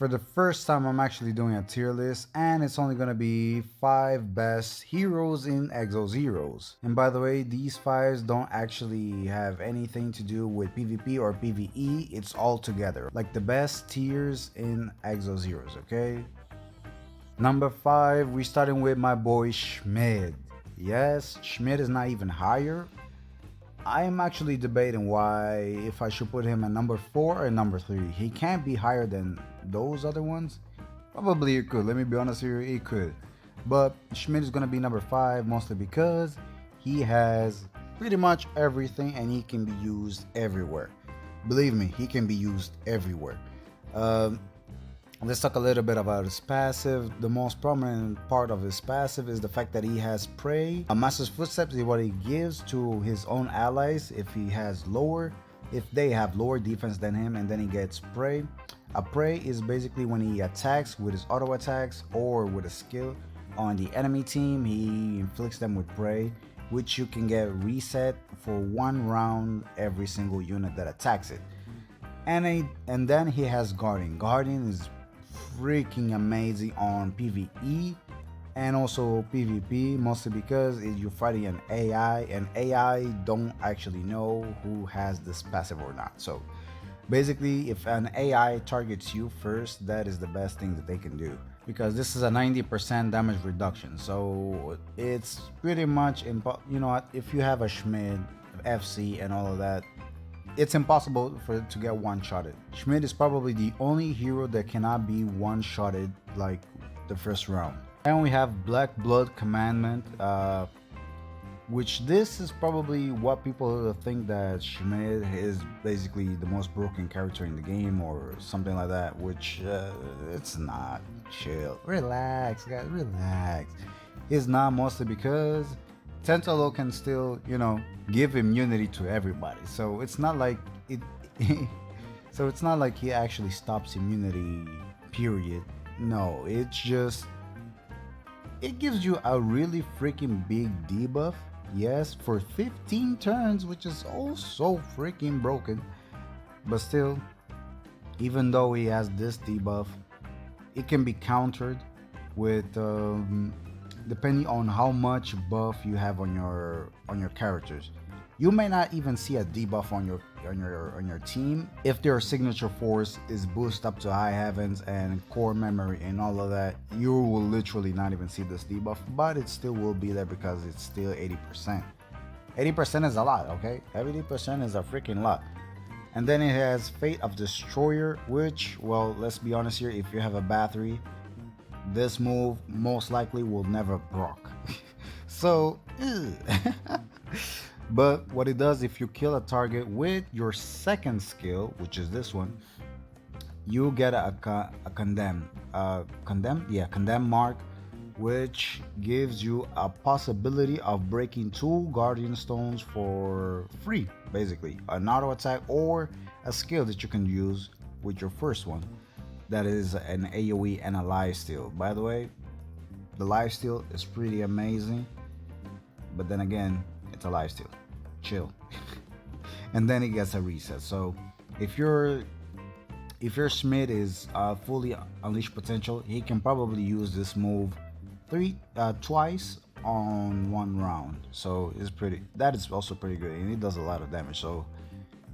For the first time, I'm actually doing a tier list, and it's only gonna be 5 best heroes in Exos Heroes. And by the way, these 5s don't actually have anything to do with PvP or PvE, it's all together. Like the best tiers in Exos Heroes, okay? Number 5, we starting with my boy Schmid. Yes, Schmid is not even higher. I am actually debating why if I should put him at number 4 or number 3. He can't be higher than those other ones. Probably it could. Let me be honest here, it could. But Schmid is gonna be number 5 mostly because he has pretty much everything and he can be used everywhere. Believe me, he can be used everywhere. Let's talk a little bit about his passive. The most prominent part of his passive is the fact that he has prey. A master's footsteps is what he gives to his own allies if they have lower defense than him, and then he gets prey. A prey is basically when he attacks with his auto attacks or with a skill on the enemy team, he inflicts them with prey, which you can get reset for 1 round every single unit that attacks it. And then he has guarding. Guarding is freaking amazing on PvE and also PvP, mostly because you're fighting an AI and AI don't actually know who has this passive or not. So basically, if an AI targets you first, that is the best thing that they can do, because this is a 90% damage reduction. So it's pretty much if you have a Schmid, FC and all of that, it's impossible for it to get one-shotted. Schmid is probably the only hero that cannot be one-shotted like the first round. And we have Black Blood Commandment, which this is probably what people think that Schmid is basically the most broken character in the game or something like that, which it's not. Chill, relax guys, relax. It's not, mostly because Tantalo can still, give immunity to everybody. So it's not like it so it's not like he actually stops immunity, period. No, it's just it gives you a really freaking big debuff. Yes, for 15 turns, which is also freaking broken. But still, even though he has this debuff, it can be countered with depending on how much buff you have on your characters. You may not even see a debuff on your team if their signature force is boosted up to high heavens and core memory and all of that. You will literally not even see this debuff, but it still will be there because it's still 80%. 80% is a lot, okay? 80% is a freaking lot. And then it has Fate of Destroyer, which, well, let's be honest here, if you have a Bathory, this move most likely will never proc. So, but what it does, if you kill a target with your second skill, which is this one, you get a condemn mark, which gives you a possibility of breaking 2 guardian stones for free, basically an auto attack or a skill that you can use with your first one. That is an AoE and a lifesteal. By the way, the lifesteal is pretty amazing, but then again, it's a lifesteal. Chill. And then it gets a reset. So if your Schmid is fully unleashed potential, he can probably use this move twice on 1 round. So that is also pretty good, and it does a lot of damage. So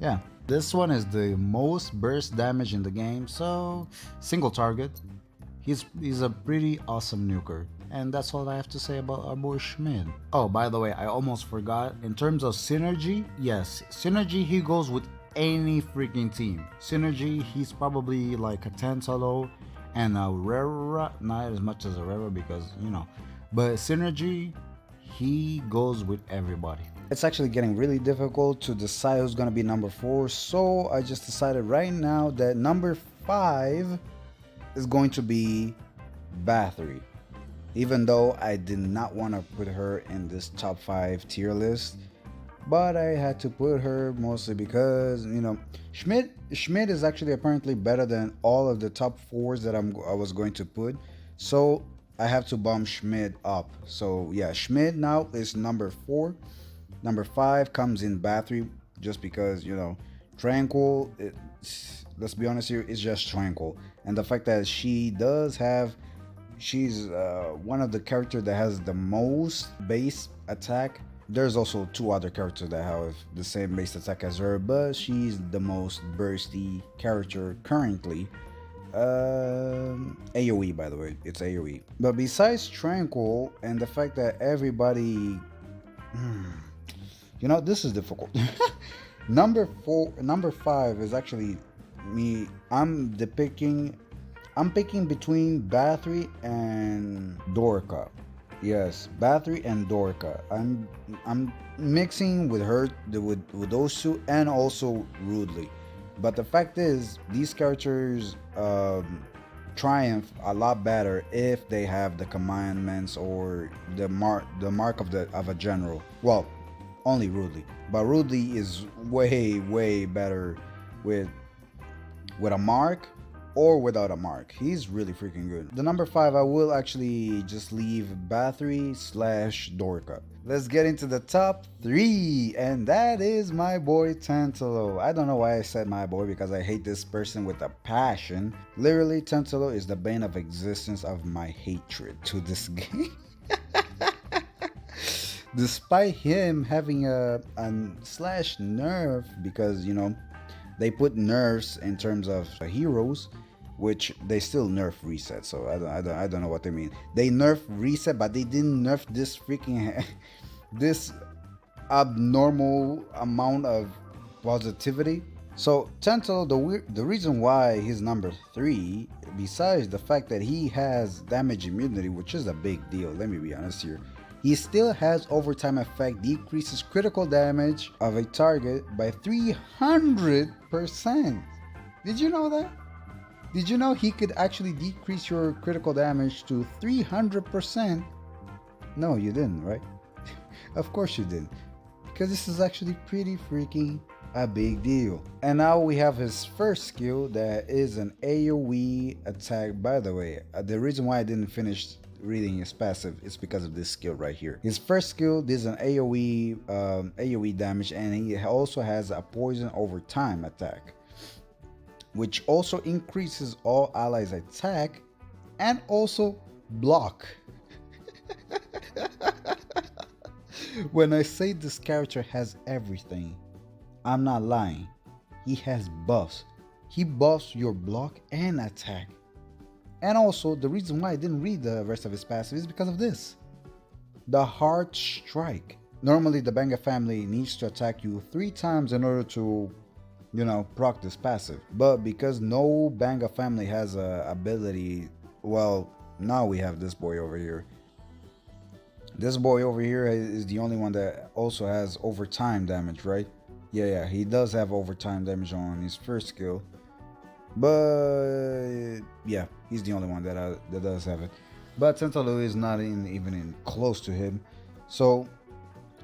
yeah, this one is the most burst damage in the game, so single target. He's a pretty awesome nuker. And that's all I have to say about our boy Schmid. Oh, by the way, I almost forgot. In terms of synergy, yes, synergy, he goes with any freaking team. Synergy, he's probably like a Tantalo and a Rera, not as much as a Rera because, but synergy, he goes with everybody. It's actually getting really difficult to decide who's gonna be number 4, so I just decided right now that number 5 is going to be Bathory. Even though I did not want to put her in this top 5 tier list, but I had to put her mostly because, Schmid is actually apparently better than all of the top 4s that I was going to put, so I have to bump Schmid up. So yeah, Schmid now is number 4. Number 5 comes in Bathory, just because, Tranquil, let's be honest here, is just Tranquil. And the fact that she's one of the characters that has the most base attack. There's also two other characters that have the same base attack as her, but she's the most bursty character currently. AoE, by the way, it's AoE. But besides Tranquil and the fact that everybody, you know, this is difficult. Number 5 is actually me. I'm picking between Bathory and Dorka. Yes, Bathory and Dorka. I'm mixing with her with those two, and also Rudely. But the fact is, these characters triumph a lot better if they have the commandments or the mark of a general. Well, only Rudely, but Rudely is way better with a mark or without a mark. He's really freaking good. The number 5, I will actually just leave Bathory / Dorka. Let's get into the top 3, and that is my boy Tantalo. I don't know why I said my boy, because I hate this person with a passion. Literally, Tantalo is the bane of existence of my hatred to this game. Despite him having a slash nerf, because you know they put nerfs in terms of heroes, which they still nerf reset. So I don't know what they mean. They nerf reset, but they didn't nerf this freaking this abnormal amount of positivity. So Tantalo, the reason why he's number 3, besides the fact that he has damage immunity, which is a big deal, let me be honest here, he still has overtime effect, decreases critical damage of a target by 300%. Did you know that? Did you know he could actually decrease your critical damage to 300%? No, you didn't, right? Of course you didn't. Because this is actually pretty freaking a big deal. And now we have his first skill that is an AoE attack. By the way, the reason why I didn't finish reading his passive is because of this skill right here. His first skill, this is an AoE damage, and he also has a poison over time attack, which also increases all allies attack and also block. When I say this character has everything, I'm not lying. He has buffs. He buffs your block and attack. And also, the reason why I didn't read the rest of his passive is because of this. The Hard Strike. Normally, the Banga family needs to attack you 3 times in order to, you know, proc this passive. But because no Banga family has a ability, well, now we have this boy over here. This boy over here is the only one that also has overtime damage, right? Yeah, he does have overtime damage on his first skill. But yeah, he's the only one that does have it. But Tantalo is not even close to him. So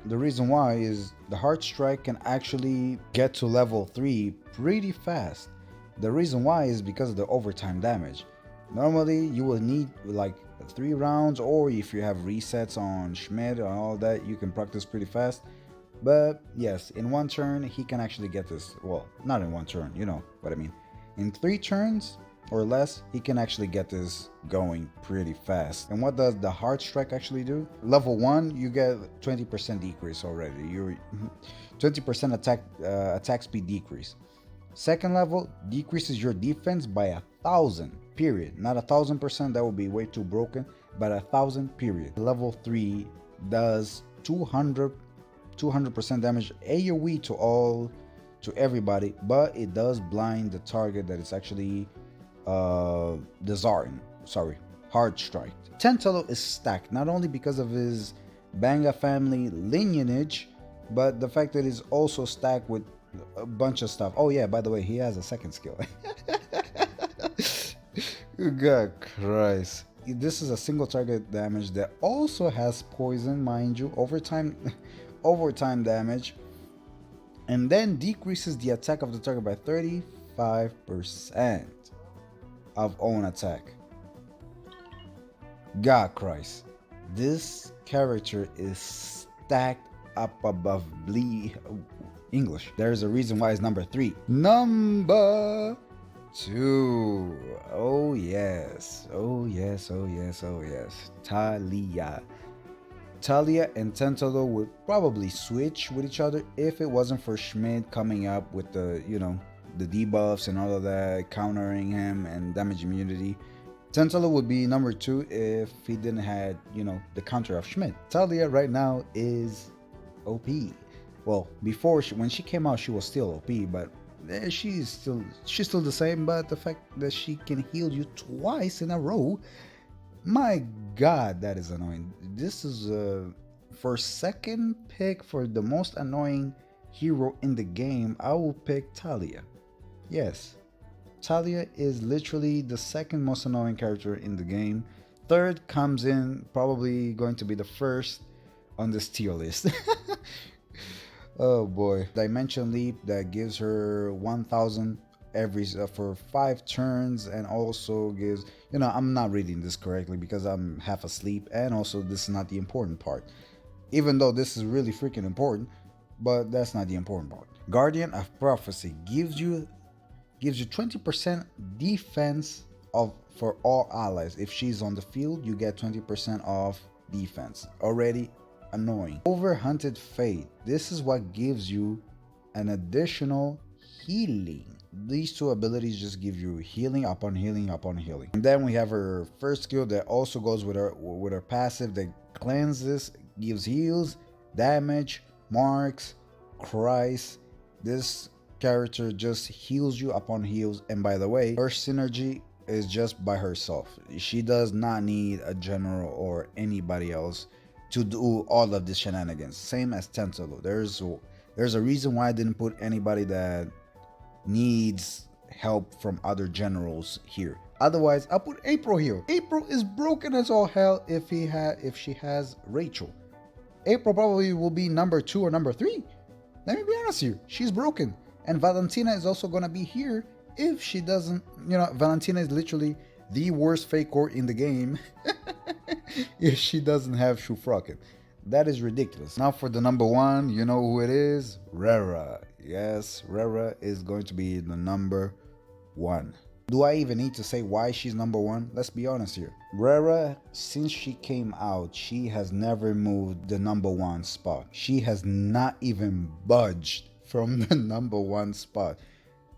the reason why is the Hard Strike can actually get to level 3 pretty fast. The reason why is because of the overtime damage. Normally you will need like 3 rounds, or if you have resets on Schmid and all that, you can practice pretty fast. But yes, in 1 turn he can actually get this. Well, not in 1 turn, you know what I mean. In 3 turns or less, he can actually get this going pretty fast. And what does the Hard Strike actually do? Level 1, you get 20% decrease already. You're 20% attack speed decrease. Second level decreases your defense by 1,000. Period. Not 1,000%. That would be way too broken. But 1,000. Period. Level 3 does 200% damage AoE to everybody, but it does blind the target that is actually desiring. Sorry, Hard Strike. Tantalo is stacked not only because of his Banga family lineage, but the fact that he's also stacked with a bunch of stuff. Oh yeah, by the way, he has a second skill. God Christ. This is a single target damage that also has poison, mind you, overtime damage, and then decreases the attack of the target by 35% of own attack. God Christ. This character is stacked up above English. There's a reason why it's number 3. Number 2. Oh yes. Oh yes. Oh yes. Oh yes. Talia. Talia and Tantalo would probably switch with each other if it wasn't for Schmid coming up with the, the debuffs and all of that, countering him and damage immunity. Tantalo would be number 2 if he didn't had, the counter of Schmid. Talia right now is OP. Well, before when she came out, she was still OP, but she's still the same. But the fact that she can heal you twice in a row, my God, that is annoying. This is for second pick for the most annoying hero in the game. I will pick Talia. Yes, Talia is literally the second most annoying character in the game. Third comes in probably going to be the first on this tier list. Oh boy. Dimension leap that gives her 1000 every for 5 turns, and also gives, I'm not reading this correctly because I'm half asleep, and also this is not the important part, even though this is really freaking important, but that's not the important part. Guardian of Prophecy gives you 20% defense for all allies. If she's on the field, you get 20% off defense. Already annoying. Overhunted Fate. This is what gives you an additional healing. These two abilities just give you healing upon healing upon healing. And then we have her first skill that also goes with her passive that cleanses, gives heals, damage, marks, cries. This character just heals you upon heals, and by the way, her synergy is just by herself. She does not need a general or anybody else to do all of this shenanigans. Same as Tantalo. There's a reason why I didn't put anybody that needs help from other generals here. Otherwise, I'll put April here. April is broken as all hell if she has Rachel. April probably will be number 2 or number 3. Let me be honest here. She's broken. And Valentina is also gonna be here if she doesn't, Valentina is literally the worst fake core in the game if she doesn't have Shufraken. That is ridiculous. Now for the number 1, you know who it is? Rera. Yes, Rera is going to be the number 1. Do I even need to say why she's number 1? Let's be honest here. Rera, since she came out, she has never moved the number 1 spot. She has not even budged from the number 1 spot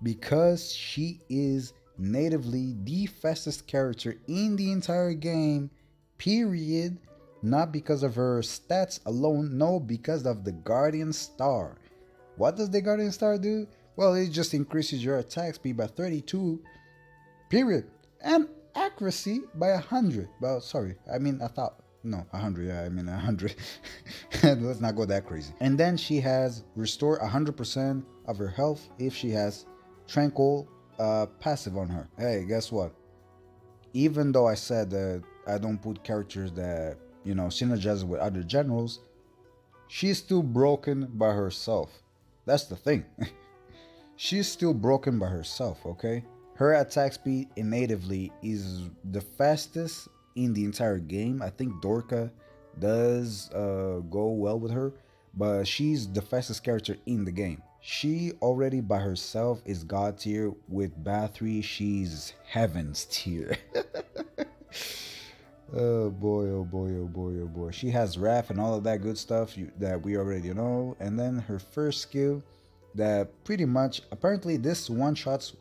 because she is natively the fastest character in the entire game, period. Not because of her stats alone, no, because of the Guardian Star. What does the Guardian Star do? Well, it just increases your attack speed by 32, period, and accuracy by 100. Well, sorry, I mean, I thought, no, 100, yeah, I mean 100. Let's not go that crazy. And then she has restore 100% of her health if she has Tranquil passive on her. Hey, guess what? Even though I said that I don't put characters that, synergize with other generals, she's still broken by herself. That's the thing. She's still broken by herself, okay? Her attack speed natively is the fastest in the entire game. I think Dorka does go well with her, but she's the fastest character in the game. She already by herself is God tier. With Bathory, she's heavens tier. Oh boy, oh boy, oh boy, oh boy. She has Wrath and all of that good stuff that we already know. And then her first skill that pretty much, apparently this one-shot's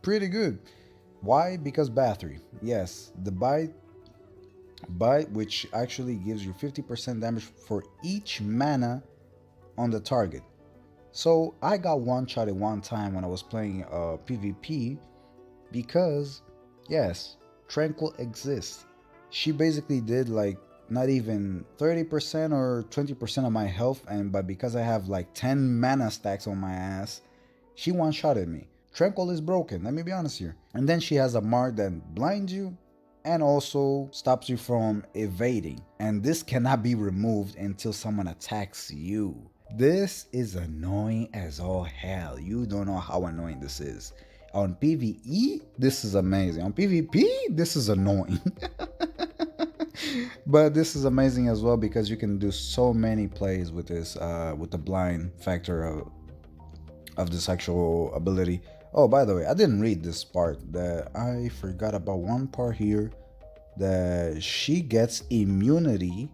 pretty good. Why? Because Bathory. Yes, the bite, which actually gives you 50% damage for each mana on the target. So I got one shot at one time when I was playing PvP because, yes, Tranquil exists. She basically did like not even 30% or 20% of my health, but because I have like 10 mana stacks on my ass, she one-shotted me. Tranquil is broken, let me be honest here. And then she has a mark that blinds you and also stops you from evading. And this cannot be removed until someone attacks you. This is annoying as all hell. You don't know how annoying this is. On PvE, this is amazing. On PvP, this is annoying. But this is amazing as well because you can do so many plays with this, with the blind factor of this actual ability. Oh, by the way, I didn't read this part. That I forgot about one part here. That she gets immunity.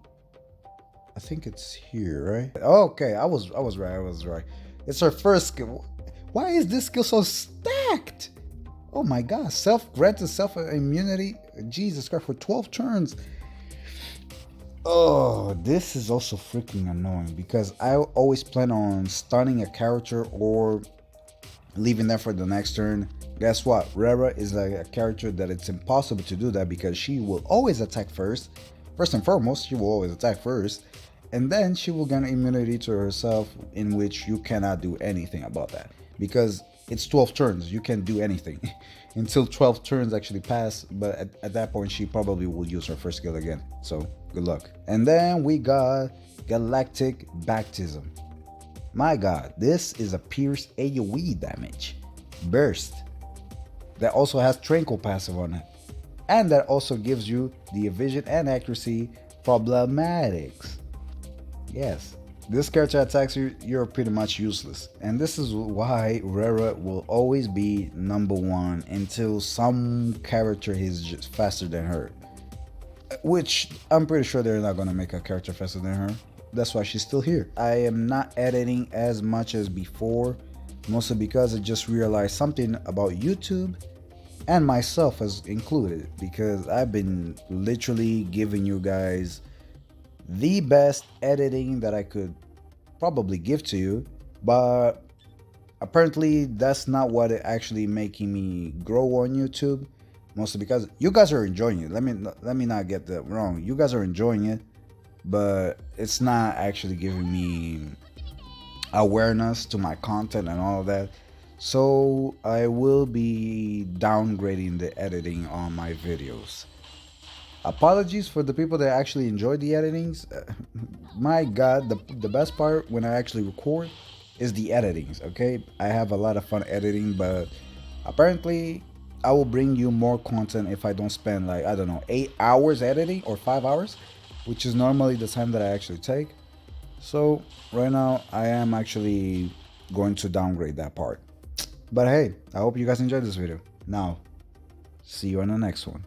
I think it's here, right? Okay, I was right. It's her first skill. Why is this skill so stacked? Oh my god, self-granted self-immunity. Jesus Christ, for 12 turns. Oh, this is also freaking annoying because I always plan on stunning a character or leaving them for the next turn. Guess what? Rera is like a character that it's impossible to do that because she will always attack first. First and foremost, she will always attack first. And then she will gain immunity to herself, in which you cannot do anything about that. Because it's 12 turns, you can't do anything until 12 turns actually pass. But at that point, she probably will use her first skill again. So good luck. And then we got Galactic Baptism. My god, this is a pierce AoE damage burst that also has Tranquil passive on it, and that also gives you the evasion and accuracy problematics. Yes, this character attacks you, you're pretty much useless, and this is why Rera will always be number one until some character is just faster than her, which I'm pretty sure they're not gonna make a character faster than her. That's why she's still here. I am not editing as much as before, mostly because I just realized something about YouTube and myself as included, because I've been literally giving you guys the best editing that I could probably give to you, but apparently that's not what it actually making me grow on YouTube, mostly because you guys are enjoying it. Let me not get that wrong. You guys are enjoying it, but it's not actually giving me awareness to my content and all of that. So I will be downgrading the editing on my videos. Apologies for the people that actually enjoy the editings. My god, the best part when I actually record is the editings, okay? I have a lot of fun editing, but apparently I will bring you more content if I don't spend, like, I don't know, 8 hours editing or 5 hours, which is normally the time that I actually take. So right now I am actually going to downgrade that part. But hey, I hope you guys enjoyed this video. Now, see you on the next one.